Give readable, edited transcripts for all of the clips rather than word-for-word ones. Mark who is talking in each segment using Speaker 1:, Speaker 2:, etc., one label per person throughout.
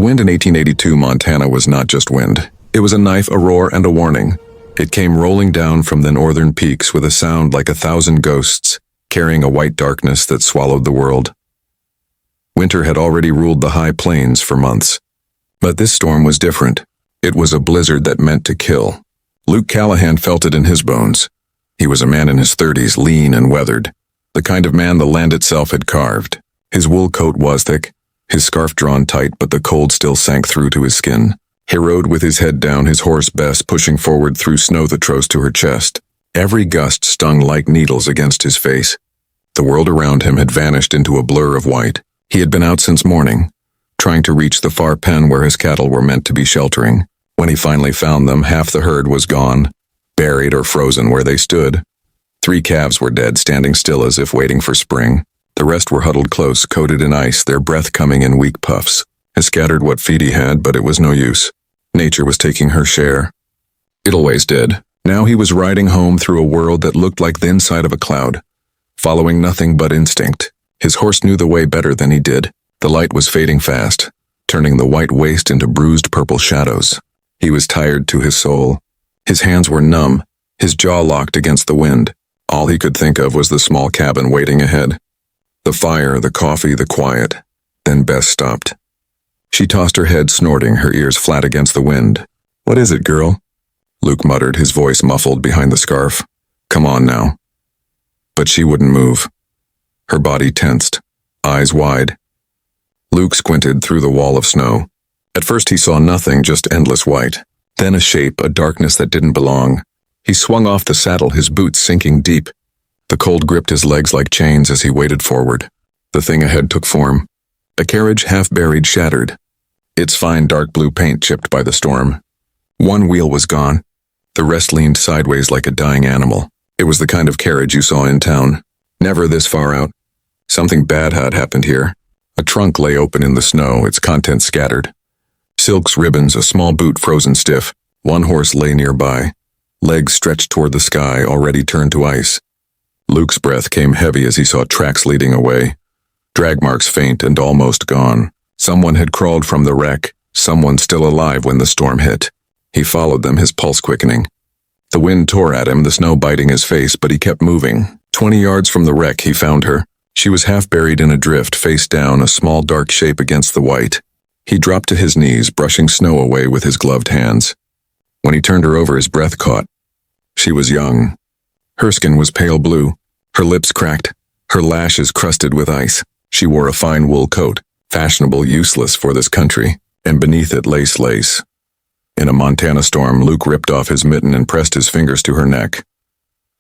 Speaker 1: wind in 1882 Montana was not just wind. It was a knife, a roar, and a warning. It came rolling down from the northern peaks with a sound like 1,000 ghosts, carrying a white darkness that swallowed the world. Winter had already ruled the high plains for months. But this storm was different. It was a blizzard that meant to kill. Luke Callahan felt it in his bones. He was a man in his 30s, lean and weathered, the kind of man the land itself had carved. His wool coat was thick, his scarf drawn tight, but the cold still sank through to his skin. He rode with his head down, his horse Bess pushing forward through snow that rose to her chest. Every gust stung like needles against his face. The world around him had vanished into a blur of white. He had been out since morning, trying to reach the far pen where his cattle were meant to be sheltering. When he finally found them, half the herd was gone, buried or frozen where they stood. 3 calves were dead, standing still as if waiting for spring. The rest were huddled close, coated in ice, their breath coming in weak puffs. He scattered what feed he had, but it was no use. Nature was taking her share. It always did. Now he was riding home through a world that looked like the inside of a cloud, following nothing but instinct. His horse knew the way better than he did. The light was fading fast, turning the white waste into bruised purple shadows. He was tired to his soul. His hands were numb, his jaw locked against the wind. All he could think of was the small cabin waiting ahead. The fire, the coffee, the quiet. Then Bess stopped. She tossed her head, snorting, her ears flat against the wind. "What is it, girl?" Luke muttered, his voice muffled behind the scarf. "Come on now." But she wouldn't move. Her body tensed, eyes wide. Luke squinted through the wall of snow. At first he saw nothing, just endless white. Then a shape, a darkness that didn't belong. He swung off the saddle, his boots sinking deep. The cold gripped his legs like chains as he waded forward. The thing ahead took form. A carriage half buried, shattered. Its fine dark blue paint chipped by the storm. One wheel was gone. The rest leaned sideways like a dying animal. It was the kind of carriage you saw in town. Never this far out. Something bad had happened here. A trunk lay open in the snow, its contents scattered. Silks, ribbons, a small boot frozen stiff. One horse lay nearby. Legs stretched toward the sky, already turned to ice. Luke's breath came heavy as he saw tracks leading away. Drag marks faint and almost gone. Someone had crawled from the wreck, someone still alive when the storm hit. He followed them, his pulse quickening. The wind tore at him, the snow biting his face, but he kept moving. 20 yards from the wreck, he found her. She was half buried in a drift, face down, a small dark shape against the white. He dropped to his knees, brushing snow away with his gloved hands. When he turned her over, his breath caught. She was young. Her skin was pale blue, her lips cracked, her lashes crusted with ice. She wore a fine wool coat, fashionable, useless for this country, and beneath it lace. In a Montana storm, Luke ripped off his mitten and pressed his fingers to her neck.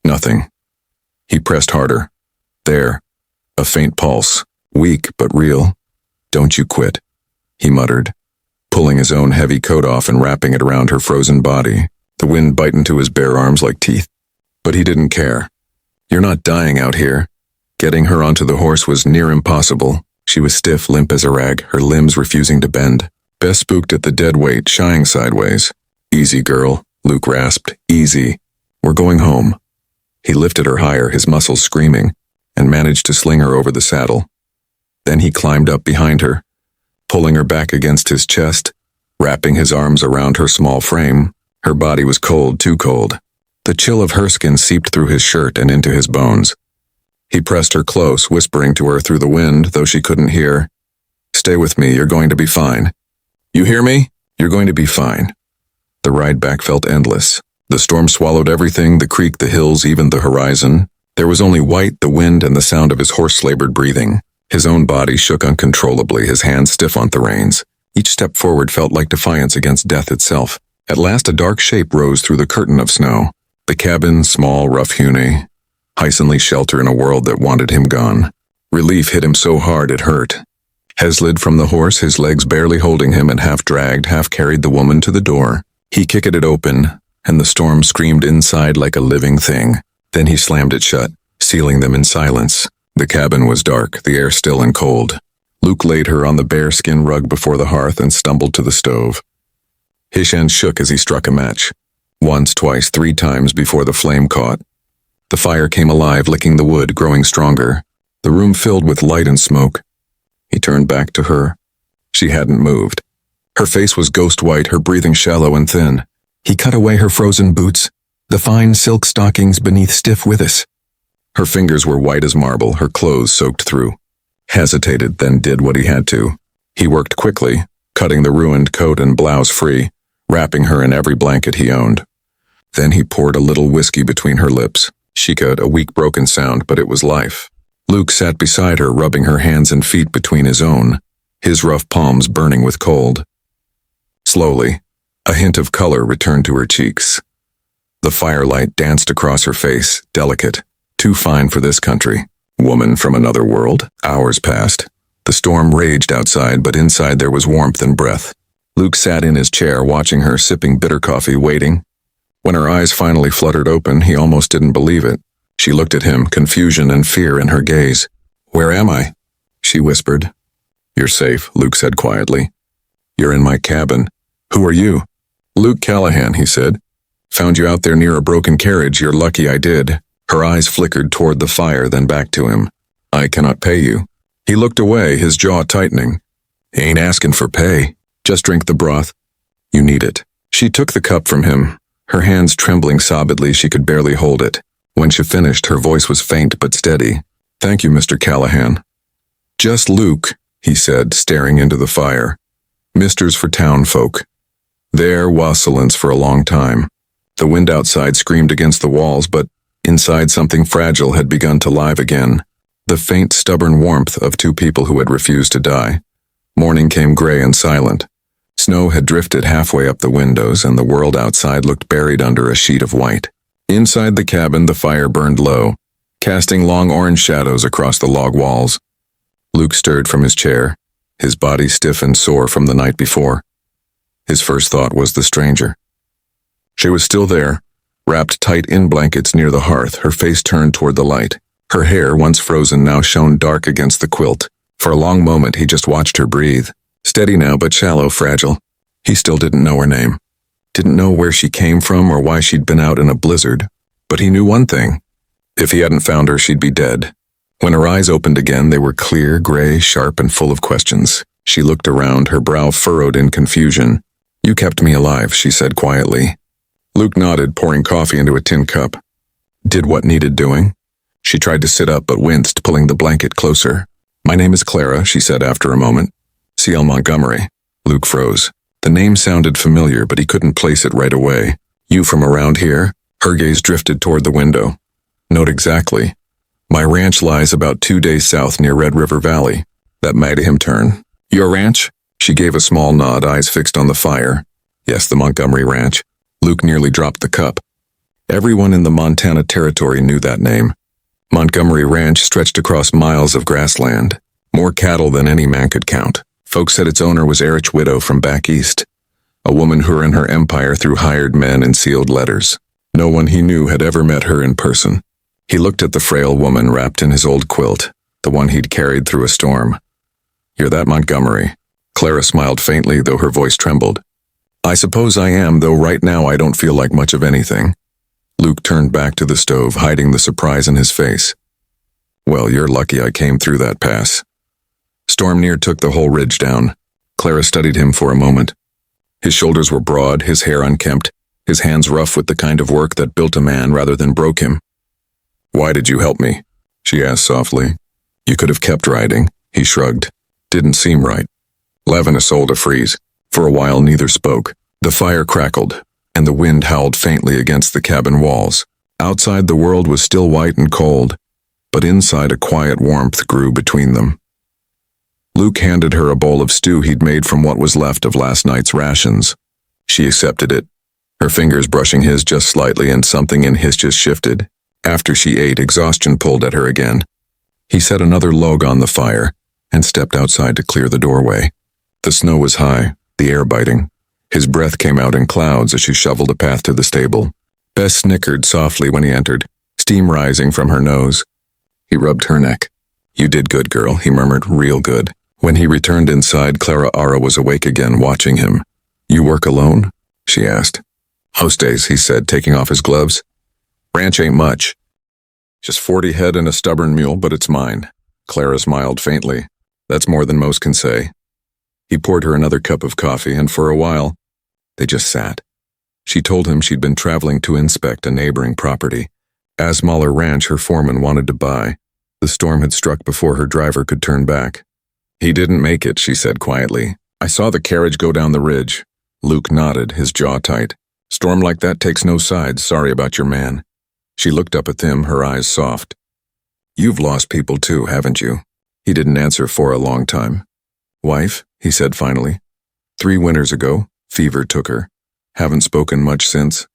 Speaker 1: Nothing. He pressed harder. There. A faint pulse, weak but real. "Don't you quit," he muttered, pulling his own heavy coat off and wrapping it around her frozen body. The wind bit into his bare arms like teeth. But he didn't care. "You're not dying out here." Getting her onto the horse was near impossible. She was stiff, limp as a rag, her limbs refusing to bend. Bess spooked at the dead weight, shying sideways. "Easy, girl," Luke rasped. "Easy. We're going home." He lifted her higher, his muscles screaming, and managed to sling her over the saddle. Then he climbed up behind her, pulling her back against his chest, wrapping his arms around her small frame. Her body was cold, too cold. The chill of her skin seeped through his shirt and into his bones. He pressed her close, whispering to her through the wind, though she couldn't hear. "Stay with me, you're going to be fine. You hear me? You're going to be fine." The ride back felt endless. The storm swallowed everything, the creek, the hills, even the horizon. There was only white, the wind, and the sound of his horse-labored breathing. His own body shook uncontrollably, his hands stiff on the reins. Each step forward felt like defiance against death itself. At last a dark shape rose through the curtain of snow. The cabin, small, rough-hewn, Heisenly shelter in a world that wanted him gone. Relief hit him so hard it hurt. Hez slid from the horse, his legs barely holding him, and half dragged, half carried the woman to the door. He kicked it open, and the storm screamed inside like a living thing. Then he slammed it shut, sealing them in silence. The cabin was dark, the air still and cold. Luke laid her on the bearskin rug before the hearth and stumbled to the stove. His hand shook as he struck a match. Once, twice, 3 times before the flame caught. The fire came alive, licking the wood, growing stronger. The room filled with light and smoke. He turned back to her. She hadn't moved. Her face was ghost white, her breathing shallow and thin. He cut away her frozen boots, the fine silk stockings beneath stiff withers. Her fingers were white as marble, her clothes soaked through. Hesitated, then did what he had to. He worked quickly, cutting the ruined coat and blouse free, wrapping her in every blanket he owned. Then he poured a little whiskey between her lips. She got a weak broken sound, but it was life. Luke sat beside her, rubbing her hands and feet between his own, his rough palms burning with cold. Slowly, a hint of color returned to her cheeks. The firelight danced across her face, delicate, too fine for this country. Woman from another world. Hours passed. The storm raged outside, but inside there was warmth and breath. Luke sat in his chair, watching her, sipping bitter coffee, waiting. When her eyes finally fluttered open, he almost didn't believe it. She looked at him, confusion and fear in her gaze. "Where am I?" she whispered. "You're safe," Luke said quietly. "You're in my cabin. Who are you?" "Luke Callahan," he said. "Found you out there near a broken carriage. You're lucky I did." Her eyes flickered toward the fire, then back to him. "I cannot pay you." He looked away, his jaw tightening. "Ain't asking for pay. Just drink the broth. You need it." She took the cup from him, her hands trembling sobbedly. She could barely hold it. When she finished, her voice was faint but steady. "Thank you, Mr. Callahan." "Just Luke," he said, staring into the fire. "Misters for town folk." There was silence for a long time. The wind outside screamed against the walls, but inside something fragile had begun to live again. The faint, stubborn warmth of two people who had refused to die. Morning came gray and silent. Snow had drifted halfway up the windows, and the world outside looked buried under a sheet of white. Inside the cabin, the fire burned low, casting long orange shadows across the log walls. Luke stirred from his chair, his body stiff and sore from the night before. His first thought was the stranger. She was still there, wrapped tight in blankets near the hearth, her face turned toward the light. Her hair, once frozen, now shone dark against the quilt. For a long moment, he just watched her breathe. Steady now, but shallow, fragile. He still didn't know her name. Didn't know where she came from or why she'd been out in a blizzard. But he knew one thing. If he hadn't found her, she'd be dead. When her eyes opened again, they were clear, gray, sharp, and full of questions. She looked around, her brow furrowed in confusion. "You kept me alive," she said quietly. Luke nodded, pouring coffee into a tin cup. "Did what needed doing." She tried to sit up, but winced, pulling the blanket closer. "My name is Clara," she said after a moment. "C.L. Montgomery." Luke froze. The name sounded familiar, but he couldn't place it right away. "You from around here?" Her gaze drifted toward the window. "Not exactly. My ranch lies about 2 days south near Red River Valley." That made him turn. "Your ranch?" She gave a small nod, eyes fixed on the fire. "Yes, the Montgomery Ranch." Luke nearly dropped the cup. Everyone in the Montana Territory knew that name. Montgomery Ranch stretched across miles of grassland, more cattle than any man could count. Folks said its owner was Black Widow from back east, a woman who ran her empire through hired men and sealed letters. No one he knew had ever met her in person. He looked at the frail woman wrapped in his old quilt, the one he'd carried through a storm. "You're that Montgomery." Clara smiled faintly, though her voice trembled. "I suppose I am, though right now I don't feel like much of anything." Luke turned back to the stove, hiding the surprise in his face. "Well, you're lucky I came through that pass." Storm near took the whole ridge down. Clara studied him for a moment. His shoulders were broad, his hair unkempt, his hands rough with the kind of work that built a man rather than broke him. "Why did you help me?" she asked softly. "You could have kept riding," he shrugged. "Didn't seem right." Levin sold a freeze. For a while neither spoke. The fire crackled, and the wind howled faintly against the cabin walls. Outside the world was still white and cold, but inside a quiet warmth grew between them. Luke handed her a bowl of stew he'd made from what was left of last night's rations. She accepted it, her fingers brushing his just slightly, and something in his just shifted. After she ate, exhaustion pulled at her again. He set another log on the fire and stepped outside to clear the doorway. The snow was high, the air biting. His breath came out in clouds as she shoveled a path to the stable. Bess snickered softly when he entered, steam rising from her nose. He rubbed her neck. "You did good, girl," he murmured, "real good." When he returned inside, Clara Ara was awake again, watching him. "You work alone?" she asked. "Most days," he said, taking off his gloves. "Ranch ain't much. Just 40 head and a stubborn mule, but it's mine." Clara smiled faintly. "That's more than most can say." He poured her another cup of coffee, and for a while, they just sat. She told him she'd been traveling to inspect a neighboring property. Asmaller Ranch her foreman wanted to buy. The storm had struck before her driver could turn back. He didn't make it, she said quietly. I saw the carriage go down the ridge. Luke nodded, his jaw tight. Storm like that takes no sides, sorry about your man. She looked up at him, her eyes soft. You've lost people too, haven't you? He didn't answer for a long time. Wife, he said finally. 3 winters ago, fever took her. Haven't spoken much since.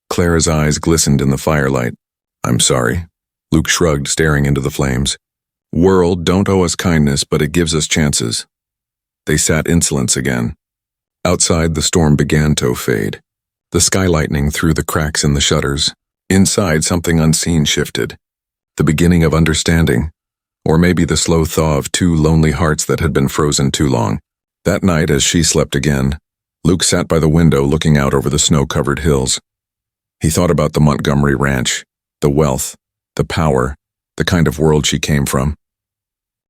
Speaker 1: Clara's eyes glistened in the firelight. I'm sorry. Luke shrugged, staring into the flames. World don't owe us kindness, but it gives us chances. They sat insolence again. Outside, the storm began to fade. The sky lightning through the cracks in the shutters. Inside, something unseen shifted. The beginning of understanding. Or maybe the slow thaw of 2 lonely hearts that had been frozen too long. That night, as she slept again, Luke sat by the window looking out over the snow-covered hills. He thought about the Montgomery Ranch, the wealth, the power, the kind of world she came from.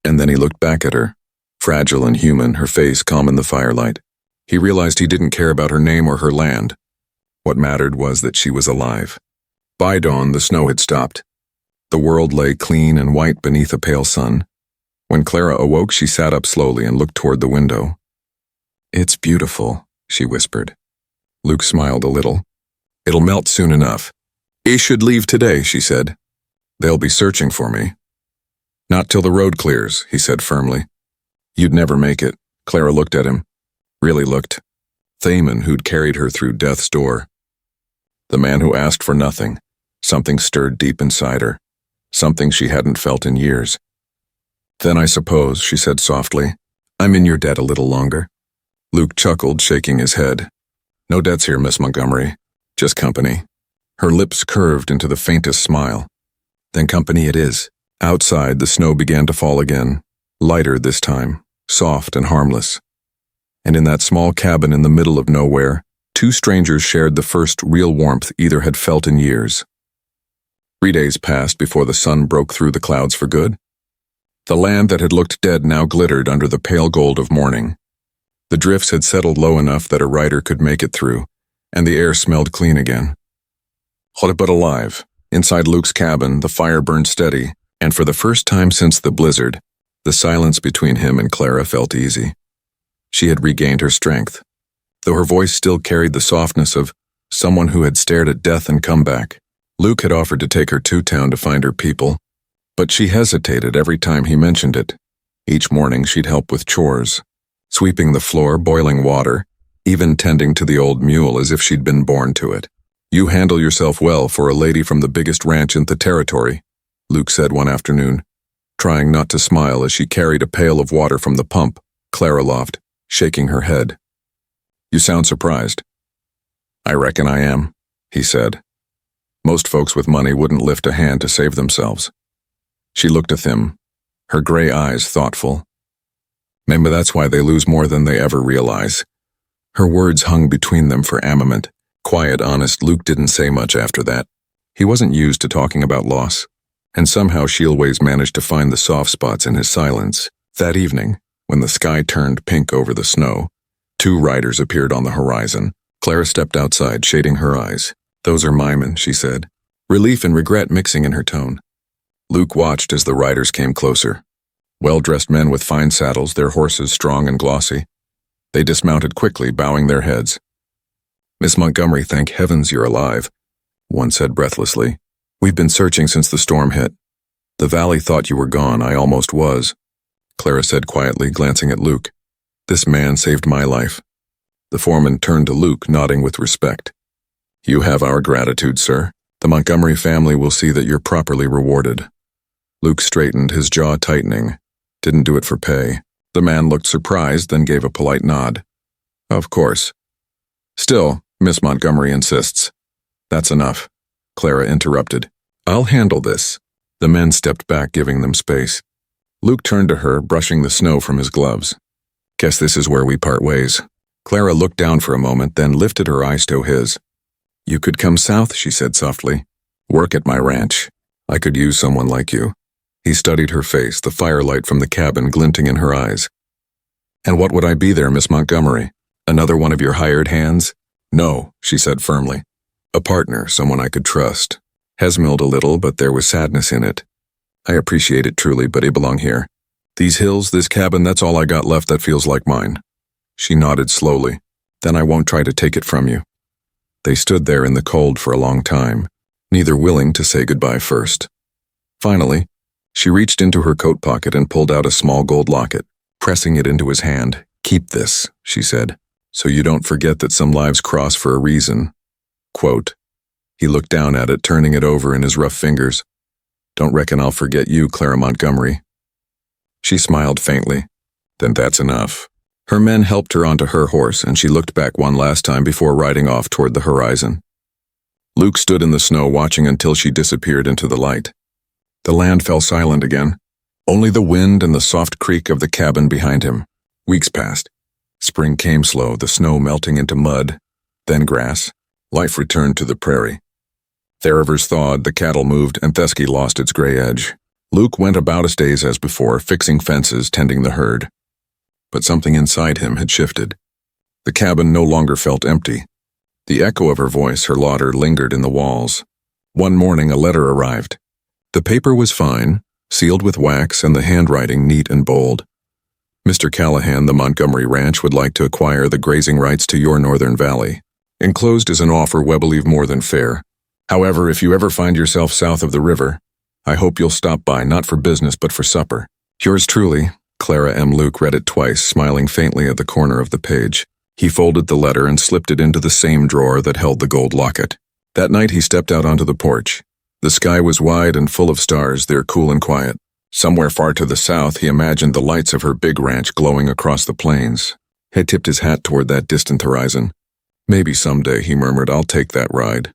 Speaker 1: And then he looked back at her, fragile and human, her face calm in the firelight. He realized he didn't care about her name or her land. What mattered was that she was alive. By dawn, the snow had stopped. The world lay clean and white beneath a pale sun. When Clara awoke, she sat up slowly and looked toward the window. It's beautiful, she whispered. Luke smiled a little. It'll melt soon enough. I should leave today, she said. They'll be searching for me. Not till the road clears, he said firmly. You'd never make it. Clara looked at him. Really looked. Thaman, who'd carried her through death's door. The man who asked for nothing. Something stirred deep inside her. Something she hadn't felt in years. Then I suppose, she said softly, I'm in your debt a little longer. Luke chuckled, shaking his head. No debts here, Miss Montgomery. Just company. Her lips curved into the faintest smile. Then company it is. Outside, the snow began to fall again. Lighter this time, soft and harmless. And in that small cabin in the middle of nowhere, 2 strangers shared the first real warmth either had felt in years. 3 days passed before the sun broke through the clouds for good. The land that had looked dead now glittered under the pale gold of morning. The drifts had settled low enough that a rider could make it through, and the air smelled clean again. Hot but alive. Inside Luke's cabin, the fire burned steady, and for the first time since the blizzard, the silence between him and Clara felt easy. She had regained her strength, though her voice still carried the softness of someone who had stared at death and come back. Luke had offered to take her to town to find her people, but she hesitated every time he mentioned it. Each morning she'd help with chores, sweeping the floor, boiling water, even tending to the old mule as if she'd been born to it. You handle yourself well for a lady from the biggest ranch in the territory, Luke said one afternoon, trying not to smile as she carried a pail of water from the pump, Clara laughed, shaking her head. You sound surprised. I reckon I am, he said. Most folks with money wouldn't lift a hand to save themselves. She looked at him, her gray eyes thoughtful. Maybe that's why they lose more than they ever realize. Her words hung between them for armament. Quiet, honest, Luke didn't say much after that. He wasn't used to talking about loss, and somehow she always managed to find the soft spots in his silence. That evening, when the sky turned pink over the snow, 2 riders appeared on the horizon. Clara stepped outside, shading her eyes. Those are my men, she said, relief and regret mixing in her tone. Luke watched as the riders came closer. Well-dressed men with fine saddles, their horses strong and glossy. They dismounted quickly, bowing their heads. Miss Montgomery, thank heavens you're alive, one said breathlessly. We've been searching since the storm hit. The valley thought you were gone, I almost was, Clara said quietly, glancing at Luke. This man saved my life. The foreman turned to Luke, nodding with respect. You have our gratitude, sir. The Montgomery family will see that you're properly rewarded. Luke straightened, his jaw tightening. Didn't do it for pay. The man looked surprised, then gave a polite nod. Of course. Still, Miss Montgomery insists. That's enough, Clara interrupted. I'll handle this. The men stepped back, giving them space. Luke turned to her, brushing the snow from his gloves. Guess this is where we part ways. Clara looked down for a moment, then lifted her eyes to his. You could come south, she said softly. Work at my ranch. I could use someone like you. He studied her face, the firelight from the cabin glinting in her eyes. And what would I be there, Miss Montgomery? Another one of your hired hands? No, she said firmly. A partner, someone I could trust. Hesmilled a little, but there was sadness in it. I appreciate it truly, but I belong here. These hills, this cabin, that's all I got left that feels like mine. She nodded slowly. Then I won't try to take it from you. They stood there in the cold for a long time, neither willing to say goodbye first. Finally, she reached into her coat pocket and pulled out a small gold locket, pressing it into his hand. Keep this, she said, so you don't forget that some lives cross for a reason. Quote. He looked down at it, turning it over in his rough fingers. Don't reckon I'll forget you, Clara Montgomery. She smiled faintly. Then that's enough. Her men helped her onto her horse, and she looked back one last time before riding off toward the horizon. Luke stood in the snow watching until she disappeared into the light. The land fell silent again. Only the wind and the soft creak of the cabin behind him. Weeks passed. Spring came slow, the snow melting into mud, then grass. Life returned to the prairie. The rivers thawed, the cattle moved, and Thesky lost its gray edge. Luke went about his days as before, fixing fences, tending the herd. But something inside him had shifted. The cabin no longer felt empty. The echo of her voice, her laughter, lingered in the walls. One morning a letter arrived. The paper was fine, sealed with wax and the handwriting neat and bold. Mr. Callahan, the Montgomery Ranch, would like to acquire the grazing rights to your northern valley. Enclosed is an offer we believe more than fair. However, if you ever find yourself south of the river, I hope you'll stop by, not for business but for supper. Yours truly, Clara M. Luke read it twice, smiling faintly at the corner of the page. He folded the letter and slipped it into the same drawer that held the gold locket. That night he stepped out onto the porch. The sky was wide and full of stars, there cool and quiet. Somewhere far to the south he imagined the lights of her big ranch glowing across the plains. He tipped his hat toward that distant horizon. Maybe someday, he murmured, I'll take that ride.